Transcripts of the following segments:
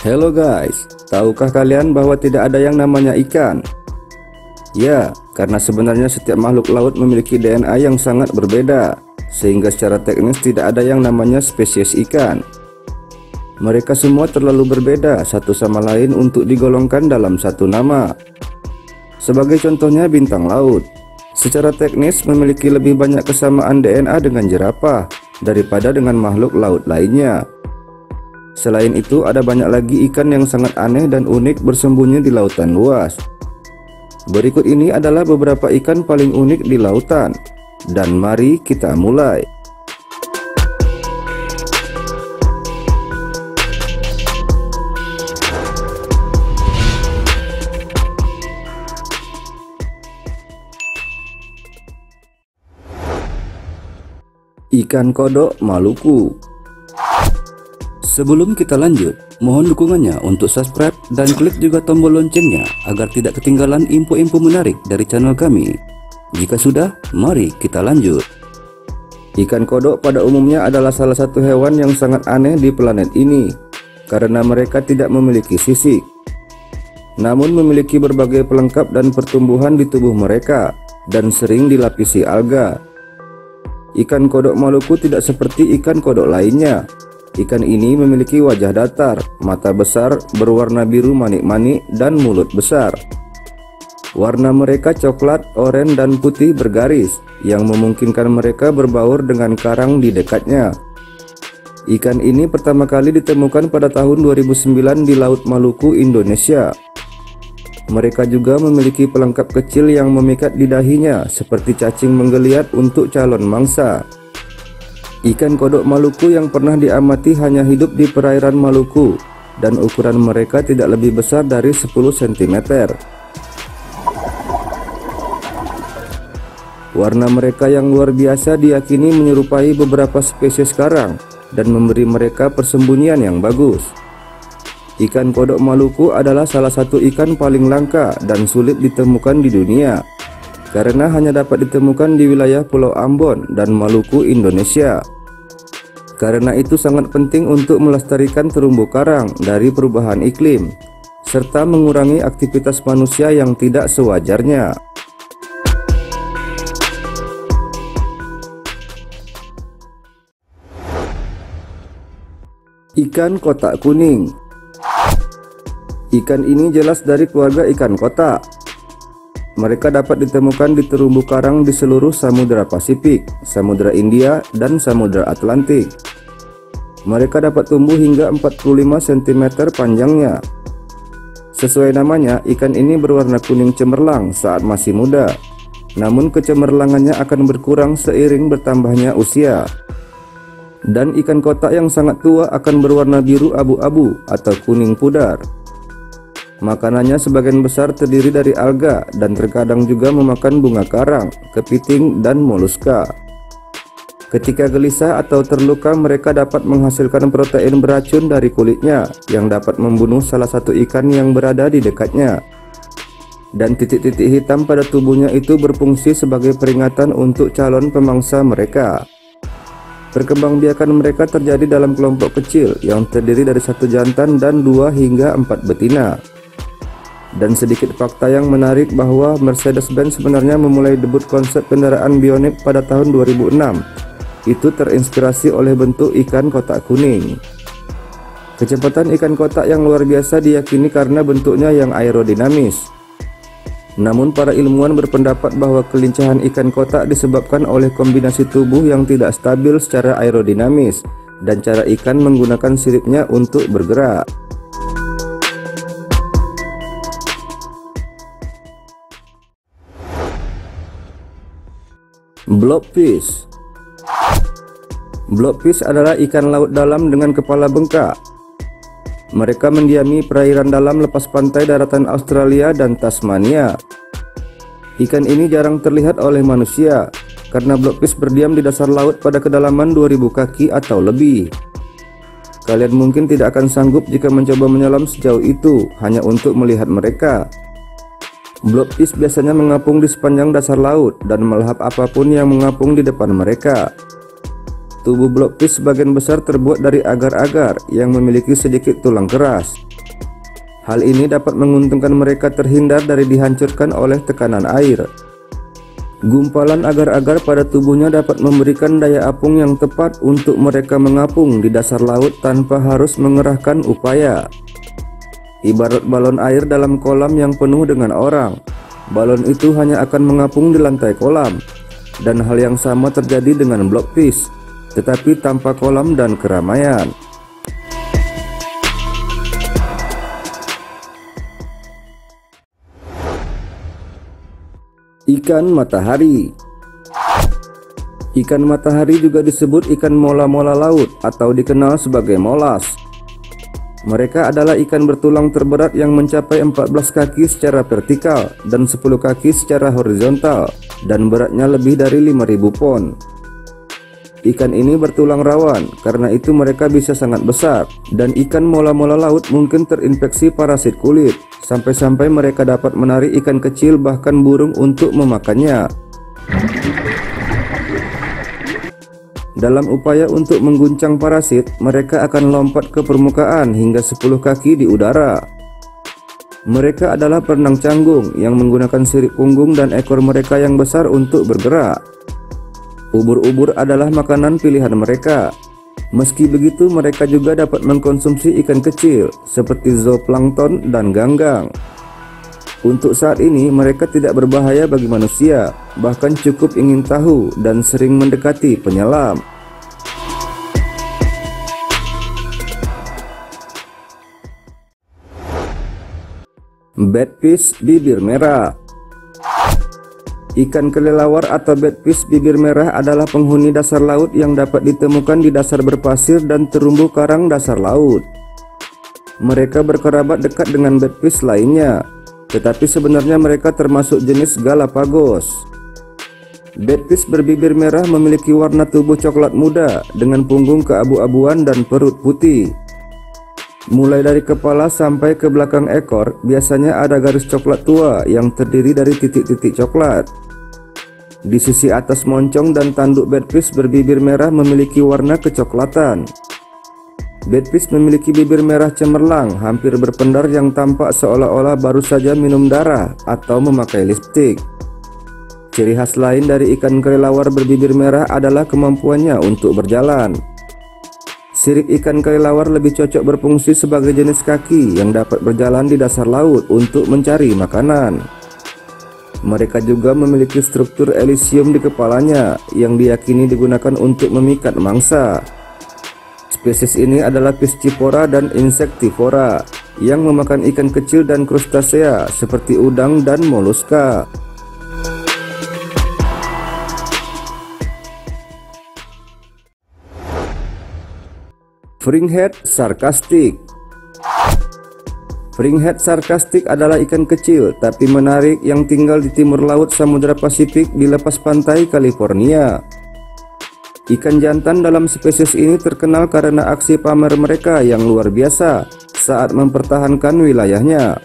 Hello guys, tahukah kalian bahwa tidak ada yang namanya ikan? Ya, karena sebenarnya setiap makhluk laut memiliki DNA yang sangat berbeda, sehingga secara teknis tidak ada yang namanya spesies ikan. Mereka semua terlalu berbeda satu sama lain untuk digolongkan dalam satu nama. Sebagai contohnya bintang laut, secara teknis memiliki lebih banyak kesamaan DNA dengan jerapah daripada dengan makhluk laut lainnya. Selain itu, ada banyak lagi ikan yang sangat aneh dan unik bersembunyi di lautan luas. Berikut ini adalah beberapa ikan paling unik di lautan, dan mari kita mulai. Ikan kodok Maluku. Sebelum kita lanjut, mohon dukungannya untuk subscribe dan klik juga tombol loncengnya agar tidak ketinggalan info-info menarik dari channel kami. Jika sudah, mari kita lanjut. Ikan kodok pada umumnya adalah salah satu hewan yang sangat aneh di planet ini karena mereka tidak memiliki sisik, namun memiliki berbagai pelengkap dan pertumbuhan di tubuh mereka dan sering dilapisi alga. Ikan kodok Maluku tidak seperti ikan kodok lainnya. Ikan ini memiliki wajah datar, mata besar, berwarna biru manik-manik, dan mulut besar. Warna mereka coklat, oranye, dan putih bergaris, yang memungkinkan mereka berbaur dengan karang di dekatnya. Ikan ini pertama kali ditemukan pada tahun 2009 di Laut Maluku, Indonesia. Mereka juga memiliki pelengkap kecil yang memikat di dahinya, seperti cacing menggeliat untuk calon mangsa. Ikan kodok Maluku yang pernah diamati hanya hidup di perairan Maluku, dan ukuran mereka tidak lebih besar dari 10 cm. Warna mereka yang luar biasa diyakini menyerupai beberapa spesies karang dan memberi mereka persembunyian yang bagus. Ikan kodok Maluku adalah salah satu ikan paling langka dan sulit ditemukan di dunia, karena hanya dapat ditemukan di wilayah Pulau Ambon dan Maluku, Indonesia. Karena itu sangat penting untuk melestarikan terumbu karang dari perubahan iklim, serta mengurangi aktivitas manusia yang tidak sewajarnya. Ikan kotak kuning. Ikan ini jelas dari keluarga ikan kotak. Mereka dapat ditemukan di terumbu karang di seluruh Samudra Pasifik, Samudra India, dan Samudra Atlantik. Mereka dapat tumbuh hingga 45 cm panjangnya. Sesuai namanya, ikan ini berwarna kuning cemerlang saat masih muda. Namun kecemerlangannya akan berkurang seiring bertambahnya usia. Dan ikan kotak yang sangat tua akan berwarna biru abu-abu atau kuning pudar. Makanannya sebagian besar terdiri dari alga dan terkadang juga memakan bunga karang, kepiting, dan moluska. Ketika gelisah atau terluka, mereka dapat menghasilkan protein beracun dari kulitnya yang dapat membunuh salah satu ikan yang berada di dekatnya. Dan titik-titik hitam pada tubuhnya itu berfungsi sebagai peringatan untuk calon pemangsa mereka. Perkembangbiakan mereka terjadi dalam kelompok kecil yang terdiri dari satu jantan dan 2 hingga 4 betina. Dan sedikit fakta yang menarik bahwa Mercedes-Benz sebenarnya memulai debut konsep kendaraan bionik pada tahun 2006. Itu terinspirasi oleh bentuk ikan kotak kuning. Kecepatan ikan kotak yang luar biasa diyakini karena bentuknya yang aerodinamis. Namun para ilmuwan berpendapat bahwa kelincahan ikan kotak disebabkan oleh kombinasi tubuh yang tidak stabil secara aerodinamis dan cara ikan menggunakan siripnya untuk bergerak. Blobfish. Blobfish adalah ikan laut dalam dengan kepala bengkak. Mereka mendiami perairan dalam lepas pantai daratan Australia dan Tasmania. Ikan ini jarang terlihat oleh manusia karena blobfish berdiam di dasar laut pada kedalaman 2000 kaki atau lebih. Kalian mungkin tidak akan sanggup jika mencoba menyelam sejauh itu hanya untuk melihat mereka. Blobfish biasanya mengapung di sepanjang dasar laut dan melahap apapun yang mengapung di depan mereka. Tubuh blobfish sebagian besar terbuat dari agar-agar yang memiliki sedikit tulang keras. Hal ini dapat menguntungkan mereka terhindar dari dihancurkan oleh tekanan air. Gumpalan agar-agar pada tubuhnya dapat memberikan daya apung yang tepat untuk mereka mengapung di dasar laut tanpa harus mengerahkan upaya. Ibarat balon air dalam kolam yang penuh dengan orang, balon itu hanya akan mengapung di lantai kolam. Dan hal yang sama terjadi dengan blobfish, tetapi tanpa kolam dan keramaian. Ikan matahari. Ikan matahari juga disebut ikan mola-mola laut atau dikenal sebagai molas. Mereka adalah ikan bertulang terberat yang mencapai 14 kaki secara vertikal dan 10 kaki secara horizontal, dan beratnya lebih dari 5.000 pon. Ikan ini bertulang rawan, karena itu mereka bisa sangat besar, dan ikan mola-mola laut mungkin terinfeksi parasit kulit, sampai-sampai mereka dapat menarik ikan kecil bahkan burung untuk memakannya. Dalam upaya untuk mengguncang parasit, mereka akan lompat ke permukaan hingga 10 kaki di udara. Mereka adalah perenang canggung yang menggunakan sirip punggung dan ekor mereka yang besar untuk bergerak. Ubur-ubur adalah makanan pilihan mereka. Meski begitu, mereka juga dapat mengkonsumsi ikan kecil seperti zooplankton dan ganggang. Untuk saat ini, mereka tidak berbahaya bagi manusia, bahkan cukup ingin tahu dan sering mendekati penyelam. Batfish bibir merah. Ikan kelelawar atau batfish bibir merah adalah penghuni dasar laut yang dapat ditemukan di dasar berpasir dan terumbu karang dasar laut. Mereka berkerabat dekat dengan batfish lainnya, tetapi sebenarnya mereka termasuk jenis Galapagos. Batfish berbibir merah memiliki warna tubuh coklat muda dengan punggung keabu-abuan dan perut putih. Mulai dari kepala sampai ke belakang ekor, biasanya ada garis coklat tua yang terdiri dari titik-titik coklat. Di sisi atas moncong dan tanduk batfish berbibir merah memiliki warna kecoklatan. Batfish memiliki bibir merah cemerlang, hampir berpendar yang tampak seolah-olah baru saja minum darah atau memakai lipstik. Ciri khas lain dari ikan kelelawar berbibir merah adalah kemampuannya untuk berjalan. Sirip ikan kelelawar lebih cocok berfungsi sebagai jenis kaki yang dapat berjalan di dasar laut untuk mencari makanan. Mereka juga memiliki struktur elisium di kepalanya yang diyakini digunakan untuk memikat mangsa. Spesies ini adalah piscivora dan insektivora yang memakan ikan kecil dan krustasea seperti udang dan moluska. Fringhead sarkastik. Fringhead sarkastik adalah ikan kecil tapi menarik yang tinggal di timur laut Samudra Pasifik di lepas pantai California. Ikan jantan dalam spesies ini terkenal karena aksi pamer mereka yang luar biasa saat mempertahankan wilayahnya.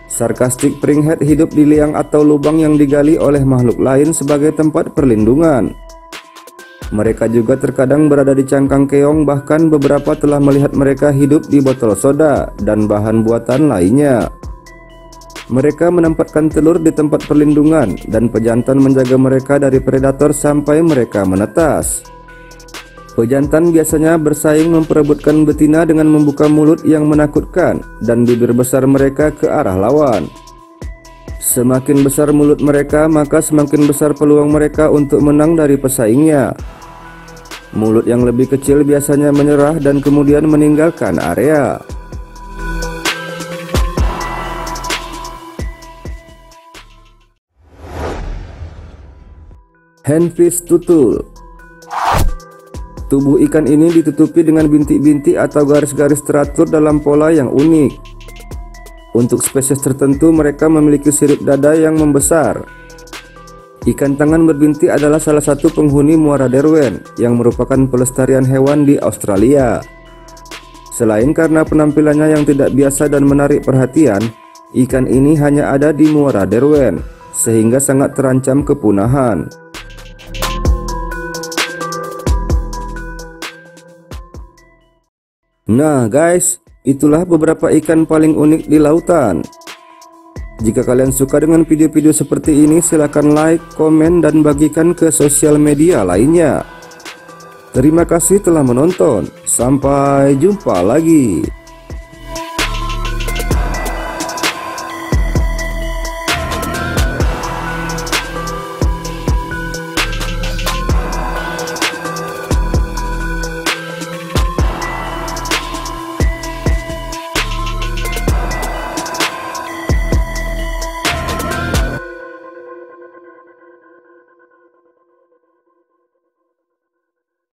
Sarkastik fringhead hidup di liang atau lubang yang digali oleh makhluk lain sebagai tempat perlindungan. Mereka juga terkadang berada di cangkang keong, bahkan beberapa telah melihat mereka hidup di botol soda dan bahan buatan lainnya. Mereka menempatkan telur di tempat perlindungan dan pejantan menjaga mereka dari predator sampai mereka menetas. Pejantan biasanya bersaing memperebutkan betina dengan membuka mulut yang menakutkan dan bibir besar mereka ke arah lawan. Semakin besar mulut mereka, maka semakin besar peluang mereka untuk menang dari pesaingnya. Mulut yang lebih kecil biasanya menyerah dan kemudian meninggalkan area. Handfish tutul. Tubuh ikan ini ditutupi dengan bintik-bintik atau garis-garis teratur dalam pola yang unik. Untuk spesies tertentu, mereka memiliki sirip dada yang membesar. Ikan tangan berbintik adalah salah satu penghuni muara Derwent yang merupakan pelestarian hewan di Australia. Selain karena penampilannya yang tidak biasa dan menarik perhatian, ikan ini hanya ada di muara Derwent, sehingga sangat terancam kepunahan. Nah guys, Itulah beberapa ikan paling unik di lautan. Jika kalian suka dengan video-video seperti ini, silahkan like, komen, dan bagikan ke sosial media lainnya. Terima kasih telah menonton. Sampai jumpa lagi.